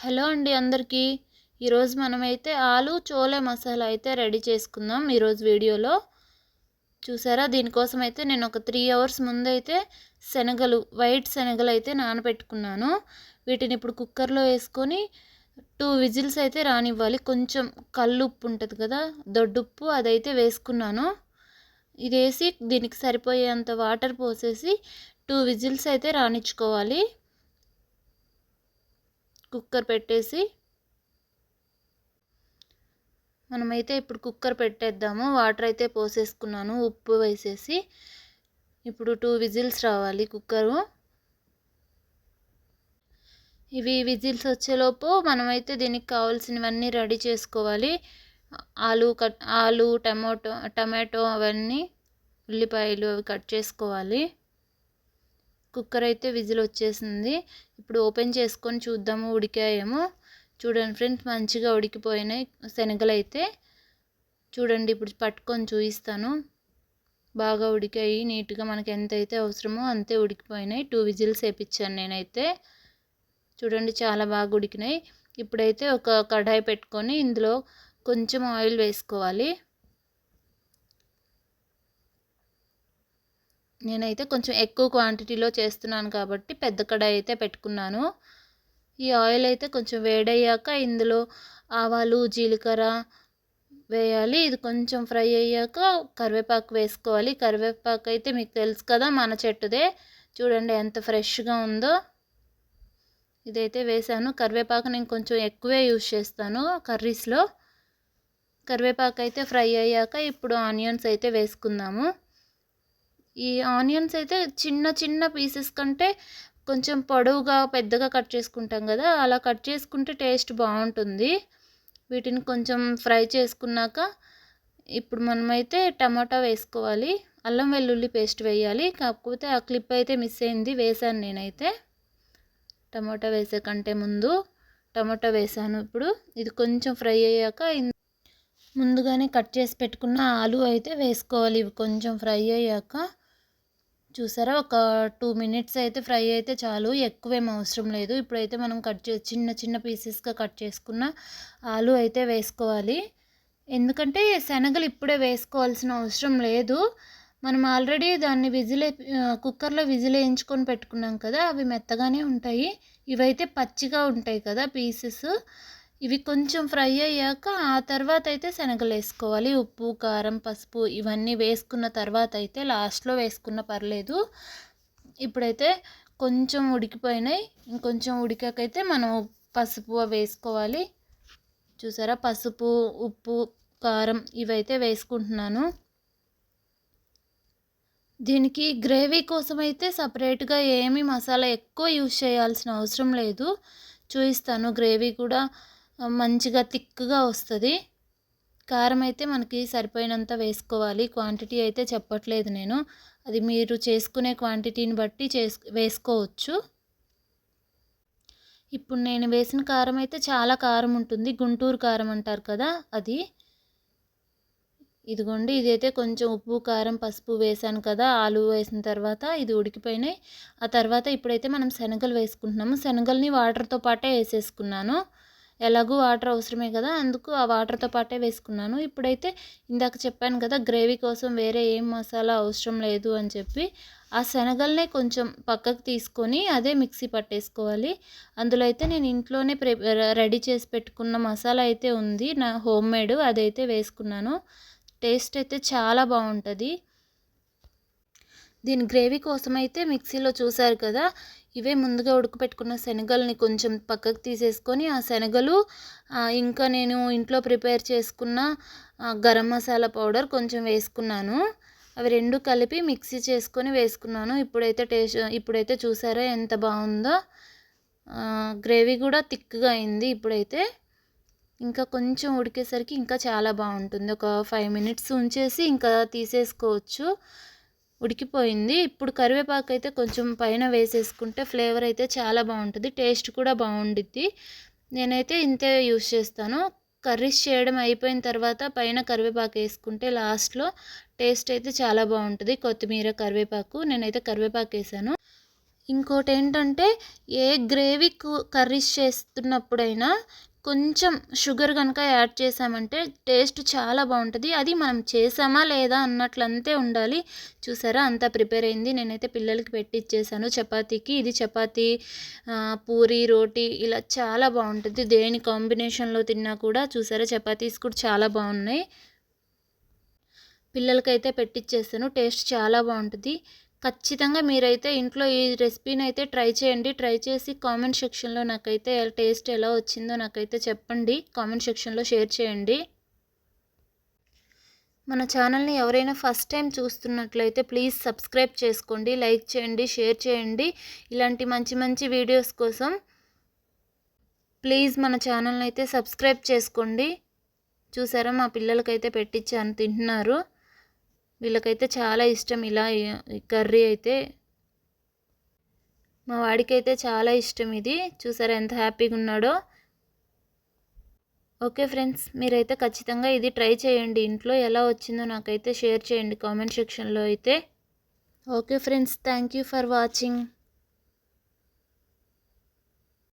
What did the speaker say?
Hello అండి అందరికీ. ఈరోజు మనమైతే ఆలు చోలే మసాలా అయితే రెడీ చేసుకుందాం ఈరోజు వీడియోలో. చూసారా, దీనికోసం అయితే నేను ఒక 3 అవర్స్ ముందైతే వైట్ శనగలు అయితే నానబెట్టుకున్నాను. వీటిని ఇప్పుడు కుక్కర్లో వేసుకొని 2 విజిల్స్ అయితే రానివ్వాలి. కొంచెం కల్లుప్పు ఉంటుంది కదా, దొడ్డుప్పు, అదైతే వేసుకున్నాను. ఇది వేసి దీనికి సరిపోయేంత వాటర్ పోసేసి 2 విజిల్స్ అయితే రానిచ్చుకోవాలి. కుక్కర్ పెట్టేసి మనమైతే ఇప్పుడు కుక్కర్ పెట్టేద్దాము. వాటర్ అయితే పోసేసుకున్నాను, ఉప్పు వేసేసి. ఇప్పుడు 2 విజిల్స్ రావాలి కుక్కరు. ఇవి విజిల్స్ వచ్చేలోపు మనమైతే దీనికి కావాల్సినవన్నీ రెడీ చేసుకోవాలి. ఆలు టమాటో అవన్నీ, ఉల్లిపాయలు అవి కట్ చేసుకోవాలి. కుక్కర్ అయితే విజిల్ వచ్చేసింది. ఇప్పుడు ఓపెన్ చేసుకొని చూద్దాము ఉడికాయేమో. చూడండి ఫ్రెండ్స్, మంచిగా ఉడికిపోయినాయి శనగలు అయితే. చూడండి, ఇప్పుడు పట్టుకొని చూపిస్తాను. బాగా ఉడికాయి నీట్గా, మనకి ఎంతైతే అవసరమో అంతే ఉడికిపోయినాయి. 2 విజిల్స్ వేయించాను నేనైతే. చూడండి, చాలా బాగా ఉడికినాయి. ఇప్పుడైతే ఒక కడాయి పెట్టుకొని ఇందులో కొంచెం ఆయిల్ వేసుకోవాలి. నేనైతే కొంచెం ఎక్కువ క్వాంటిటీలో చేస్తున్నాను కాబట్టి పెద్ద కడాయి అయితే పెట్టుకున్నాను. ఈ ఆయిల్ అయితే కొంచెం వేడయ్యాక ఇందులో ఆవాలు, జీలకర్ర వేయాలి. ఇది కొంచెం ఫ్రై అయ్యాక కరివేపాకు వేసుకోవాలి. కరివేపాకు అయితే మీకు తెలుసు కదా, మన చెట్టుదే. చూడండి ఎంత ఫ్రెష్గా ఉందో. ఇదైతే వేసాను. కరివేపాకు నేను కొంచెం ఎక్కువే యూజ్ చేస్తాను కర్రీస్లో. కరివేపాకు అయితే ఫ్రై అయ్యాక ఇప్పుడు ఆనియన్స్ అయితే వేసుకుందాము. ఈ ఆనియన్స్ అయితే చిన్న చిన్న పీసెస్ కంటే కొంచెం పొడవుగా పెద్దగా కట్ చేసుకుంటాం కదా, అలా కట్ చేసుకుంటే టేస్ట్ బాగుంటుంది. వీటిని కొంచెం ఫ్రై చేసుకున్నాక ఇప్పుడు మనమైతే టమాటా వేసుకోవాలి. అల్లం వెల్లుల్లి పేస్ట్ వేయాలి. కాకపోతే ఆ క్లిప్ అయితే మిస్ అయింది, వేసాను నేనైతే. టమాటా వేసే కంటే ముందు టమాటా వేసాను. ఇప్పుడు ఇది కొంచెం ఫ్రై అయ్యాక ముందుగానే కట్ చేసి పెట్టుకున్న ఆలు అయితే వేసుకోవాలి. ఇవి కొంచెం ఫ్రై అయ్యాక చూసారా, ఒక 2 మినిట్స్ అయితే ఫ్రై అయితే చాలు, ఎక్కువేం అవసరం లేదు. ఇప్పుడైతే మనం చిన్న చిన్న పీసెస్గా కట్ చేసుకున్న ఆలు అయితే వేసుకోవాలి. ఎందుకంటే శనగలు ఇప్పుడే వేసుకోవాల్సిన అవసరం లేదు. మనం ఆల్రెడీ దాన్ని కుక్కర్లో విజిల్ వేయించుకొని పెట్టుకున్నాం కదా, అవి మెత్తగానే ఉంటాయి. ఇవైతే పచ్చిగా ఉంటాయి కదా పీసెస్. ఇవి కొంచెం ఫ్రై అయ్యాక ఆ తర్వాత అయితే శనగలు వేసుకోవాలి. ఉప్పు, కారం, పసుపు ఇవన్నీ వేసుకున్న తర్వాత అయితే లాస్ట్లో వేసుకున్న పర్లేదు. ఇప్పుడైతే కొంచెం ఉడికిపోయినాయి. ఇంకొంచెం ఉడికాకైతే మనం పసుపు వేసుకోవాలి. చూసారా, పసుపు, ఉప్పు, కారం ఇవైతే వేసుకుంటున్నాను. దీనికి గ్రేవీ కోసం అయితే సపరేట్గా ఏమీ మసాలా ఎక్కువ యూజ్ చేయాల్సిన అవసరం లేదు. చూపిస్తాను. గ్రేవీ కూడా మంచిగా థిక్గా వస్తుంది. కారం అయితే మనకి సరిపోయినంత వేసుకోవాలి. క్వాంటిటీ అయితే చెప్పట్లేదు నేను, అది మీరు చేసుకునే క్వాంటిటీని బట్టి వేసుకోవచ్చు. ఇప్పుడు నేను వేసిన కారం అయితే చాలా కారం ఉంటుంది, గుంటూరు కారం అంటారు కదా అది. ఇదిగోండి, ఇదైతే కొంచెం ఉప్పు, కారం, పసుపు వేసాను కదా ఆలు వేసిన తర్వాత. ఇది ఉడికిపోయినాయి. ఆ తర్వాత ఇప్పుడైతే మనం శనగలు వేసుకుంటున్నాము. శనగల్ని వాటర్తో పాటే వేసేసుకున్నాను. ఎలాగూ వాటర్ అవసరమే కదా, అందుకు ఆ వాటర్తో పాటే వేసుకున్నాను. ఇప్పుడైతే ఇందాక చెప్పాను కదా, గ్రేవీ కోసం వేరే ఏం మసాలా అవసరం లేదు అని చెప్పి, ఆ శనగల్నే కొంచెం పక్కకు తీసుకొని అదే మిక్సీ పట్టేసుకోవాలి. అందులో అయితే నేను ఇంట్లోనే రెడీ చేసి పెట్టుకున్న మసాలా అయితే ఉంది, నా హోమ్ మేడ్, అదైతే వేసుకున్నాను. టేస్ట్ అయితే చాలా బాగుంటుంది. దీని గ్రేవీ కోసం అయితే మిక్సీలో చూసారు కదా, ఇవే ముందుగా ఉడకపెట్టుకున్న శనగల్ని కొంచెం పక్కకు తీసేసుకొని ఆ శనగలు, ఇంకా నేను ఇంట్లో ప్రిపేర్ చేసుకున్న గరం మసాలా పౌడర్ కొంచెం వేసుకున్నాను. అవి రెండు కలిపి మిక్సీ చేసుకొని వేసుకున్నాను. ఇప్పుడైతే చూసారా ఎంత బాగుందో. గ్రేవీ కూడా థిక్గా అయింది. ఇప్పుడైతే ఇంకా కొంచెం ఉడికేసరికి ఇంకా చాలా బాగుంటుంది. ఒక 5 మినిట్స్ ఉంచేసి ఇంకా తీసేసుకోవచ్చు. ఉడికిపోయింది. ఇప్పుడు కరివేపాకు అయితే కొంచెం పైన వేసేసుకుంటే ఫ్లేవర్ అయితే చాలా బాగుంటుంది, టేస్ట్ కూడా బాగుండిద్ది. నేనైతే ఇంతే యూస్ చేస్తాను. కర్రీస్ చేయడం అయిపోయిన తర్వాత పైన కరివేపాకు వేసుకుంటే లాస్ట్లో టేస్ట్ అయితే చాలా బాగుంటుంది. కొత్తిమీర, కరివేపాకు, నేనైతే కరివేపాకు వేసాను. ఇంకోటేంటంటే ఏ గ్రేవీ కర్రీస్ చేస్తున్నప్పుడైనా కొంచెం షుగర్ కనుక యాడ్ చేసామంటే టేస్ట్ చాలా బాగుంటుంది. అది మనం చేసామా లేదా అన్నట్లంతే ఉండాలి. చూసారా అంతా ప్రిపేర్ అయింది. నేనైతే పిల్లలకి పెట్టిచ్చేసాను చపాతీకి. ఇది చపాతీ, పూరి, రోటీ ఇలా చాలా బాగుంటుంది. దేని కాంబినేషన్లో తిన్నా కూడా. చూసారా చపాతీస్ కూడా చాలా బాగున్నాయి. పిల్లలకైతే పెట్టిచ్చేసాను. టేస్ట్ చాలా బాగుంటుంది. ఖచ్చితంగా మీరైతే ఇంట్లో ఈ రెసిపీని అయితే ట్రై చేయండి. ట్రై చేసి కామెంట్ సెక్షన్లో నాకైతే టేస్ట్ ఎలా వచ్చిందో నాకైతే చెప్పండి. కామెంట్ సెక్షన్లో షేర్ చేయండి. మన ఛానల్ని ఎవరైనా ఫస్ట్ టైం చూస్తున్నట్లయితే ప్లీజ్ సబ్స్క్రైబ్ చేసుకోండి, లైక్ చేయండి, షేర్ చేయండి. ఇలాంటి మంచి మంచి వీడియోస్ కోసం ప్లీజ్ మన ఛానల్ని అయితే సబ్స్క్రైబ్ చేసుకోండి. చూసారా మా పిల్లలకైతే పెట్టించాను, తింటున్నారు. వీళ్ళకైతే చాలా ఇష్టం ఇలా కర్రీ అయితే. మా వాడికైతే చాలా ఇష్టం ఇది. చూసారా ఎంత హ్యాపీగా ఉన్నాడో. ఓకే ఫ్రెండ్స్, మీరైతే ఖచ్చితంగా ఇది ట్రై చేయండి. ఇంట్లో ఎలా వచ్చిందో నాకైతే షేర్ చేయండి కామెంట్ సెక్షన్లో అయితే. Okay friends, thank you for watching.